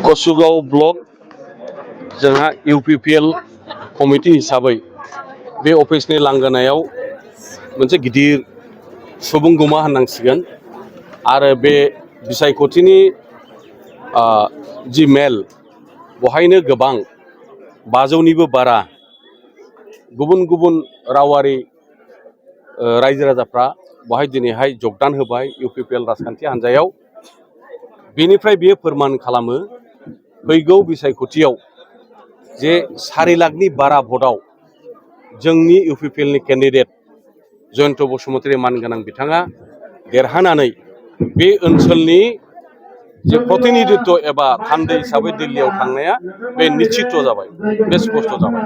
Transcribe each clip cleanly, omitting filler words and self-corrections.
कसुगाव block जोंहा UPPL committee हिसाबै बे अफिसनि लांगोनायाव मोनसे गिदिर सुबुंगमा होननांसिगोन आरो बे बिसायख'थिनि जि मेल बहायनो गोबां 500निबो बारा गुबुन गुबुन रावारि रायजो राजाफ्रा बहाय दिनैहाय जगदान होबाय इउपिपिएल राजखान्थि हान्जायाव बेनिफ्राय बियो फोरमान खालामो फैगौ बिसायख'थियाव जे 4 लाखनि बारा भटआव जोंनि इउपिपिएलनि केन्डिडेट जयन्त बसुमतारी मानगोनां बिथाङा देरहानानै बे ओनसोलनि जे प्रतिनिधित्व एबा थान्दै हिसाबै दिल्लीयाव थांनाया बे निश्चित जाबाय बे स्पष्ट जाबाय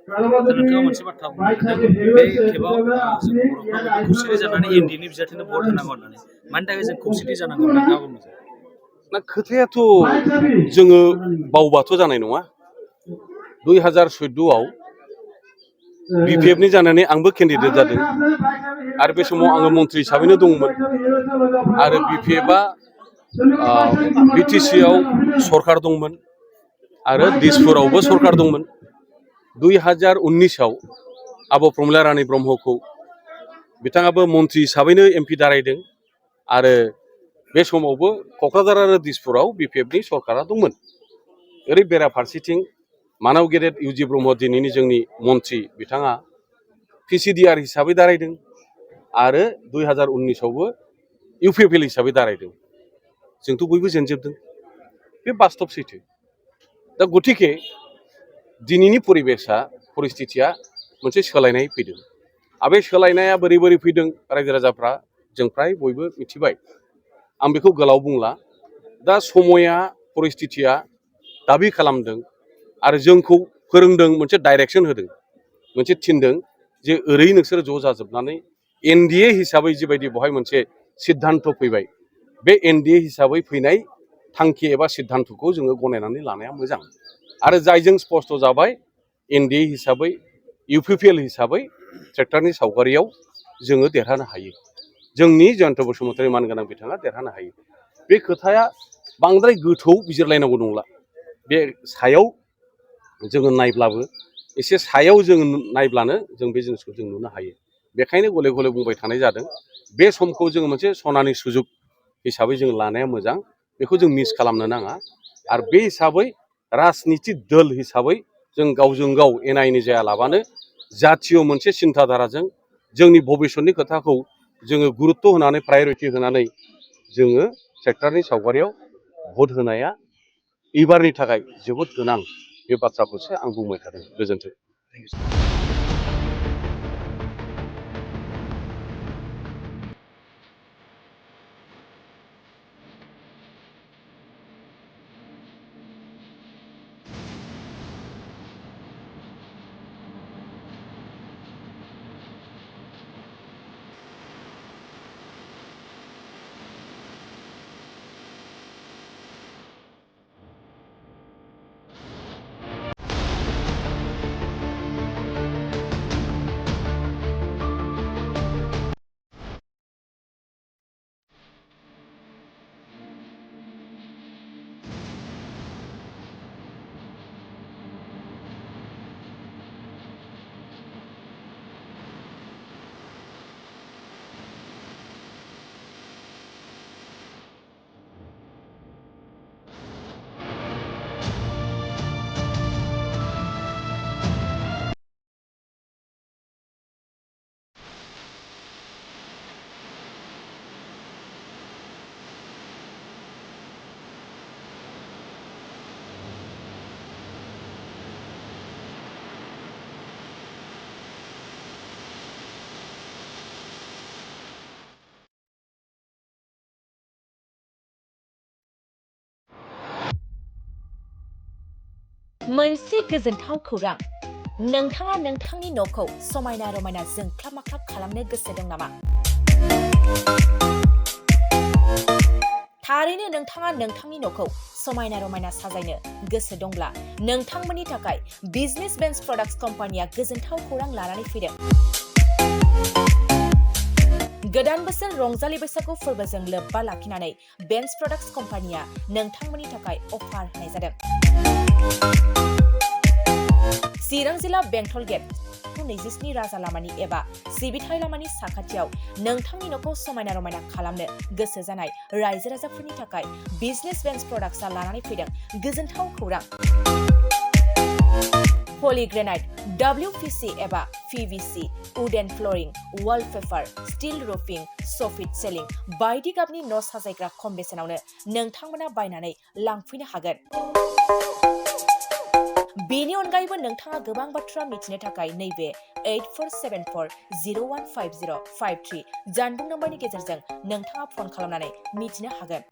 नोंथाङा मोनसे बाथ्रा बुंदों बे खेबाव जों बर'फ्रा खौसेथि जानानै एनडिएनि बिजाथिनो भट होनांगौ होननानै मानि थाखाय जों खौसेथि जानांगौ नोंथाङा बुंदों ना खोथायाथ' जोङो बावबाथ' जानाय नङा 2014 आव बिपिएफनि जानानै आंबो केन्डिडेट जादों आरो बे समाव आङो मन्थ्रि हिसाबैनो दंमोन आरो बिपिएफआ बिटिसिआव सरकार दंमोन आरो दिसपुरावबो सरकार दंमोन 2019 आव आब' प्रमिला रानी ब्रह्मखौ बिथाङाबो मन्थ्रि हिसाबैनो एमपि दारायदों आरो बे समावबो क'क्राझार आरो दिसपुराव बिपिएफनि सरकारा दंमोन ओरै बेराफारसेथिं मानाव गेदेर इउजि ब्रह्म दिनैनि जोंनि मन्थ्रि बिथाङा पिसिडिआर हिसाबै दारायदों आरो 2019 आवबो इउपिपिएल हिसाबै दारायदों जोंथ' बयबो जेनजोबदों बे बास्तब सैथो दा गतिके दिनैनि परिस्थितिया मोनसे सोलायनाय फैदों आरो बे सोलायनाया बोरै बोरै फैदों रायजो राजाफ्रा जों फ्राय बयबो मिथिबाय आं बेखौ गोलाव बुंला दा समया परिस्थितिया दाबि खालामदों आरो जोंखौ फोरोंदों मोनसे डाइरेक्सन होदों मोनसे थिनदों जे ओरै नोंसोर ज' जाजोबनानै एनडिए हिसाबै जिबायदि बहाय मोनसे सिद्धान्त फैबाय बे एनडिए हिसाबै फैनाय थांखि एबा सिद्धान्तखौ जोङो गनायनानै लानाया मोजां आरो जायजों स्पष्ट जाबाय एनडिए हिसाबै इउपिपिएल हिसाबै ट्रेक्टरनि सावगारियाव जोङो देरहानो हायो जोंनि जयन्त बसुमतारी मानगोनां बिथाङा देरहानो हायो बे खोथाया बांद्राय गोथौ बिजिरलायनांगौ नंला बे सायाव जोङो नायब्लाबो एसे सायाव जोङो नायब्लानो जों बे जिनिसखौ जों नुनो हायो बेखायनो गले गले बुंबाय थानाय जादों बे समखौ जोङो मोनसे सनानि सुजुग हिसाबै जों लानाया मोजां बेखौ जों मिस खालामनो नाङा आरो बे हिसाबै राजनिति दल हिसाबै जों गावजों गाव एना एनि जायालाबानो जातीय मोनसे सिन्थाधाराजों जोंनि भबिसतनि खोथाखौ जोङो गुरुत्त होनानै प्रायरिटि होनानै जोङो सेक्टरनि सावगारियाव भट होनाया एबारनि थाखाय जोबोद गोनां बे बाथ्राखौसो आं बुंबाय थादों गोजोन्थों मोनसे गोजोनथाव खौरां नोंथाङा नोंथांनि न'खौ समायना रमायना जोंख्लाब माख्लाब खालामनो गोसो दं नामा? थारैनो नोंथाङा नोंथांनि न'खौ समायना रमायना साजायनो गोसो दंब्ला नोंथांमोननि थाखाय बिजनेस बेन्स प्रडाक्ट्स कम्पानिया गोजोनथाव खौरां लानानै फैदों। गोदान बोसोर रंजालि बैसागु फोरबोजों लोब्बा लाखिनानै बेन्स प्रडाक्ट्स कम्पानिया नोंथांमोननि थाखाय अफार होनाय जादों। चिरां जिल्ला बेंटल गेट 27 राजा लामानि एबा सिबिथाय लामानि साखाथियाव नोंथांनि न'खौ समायना रमायना खालामनो गोसो जानाय रायजो राजाफोरनि थाखाय बिजनेस बेन्स प्रडाक्ट्सआ लानानै फैदों गोजोनथाव खौरां। पलिग्रेनाइट, WPC एबा PVC, wooden flooring, wallpaper, steel roofing, soffit ceiling बायदि गाबनि न' साजायग्रा खम बेसेनावनो नोंथांमोना बायनानै लांफैनो हागोन। बेनि अनगायैबो नोंथाङा गोबां बाथ्रा मिथिनो थाखाय नैबे 8474015053 जानबुं नम्बरनि गेजेरजों नोंथाङा फन खालामनानै मिथिनो हागोन।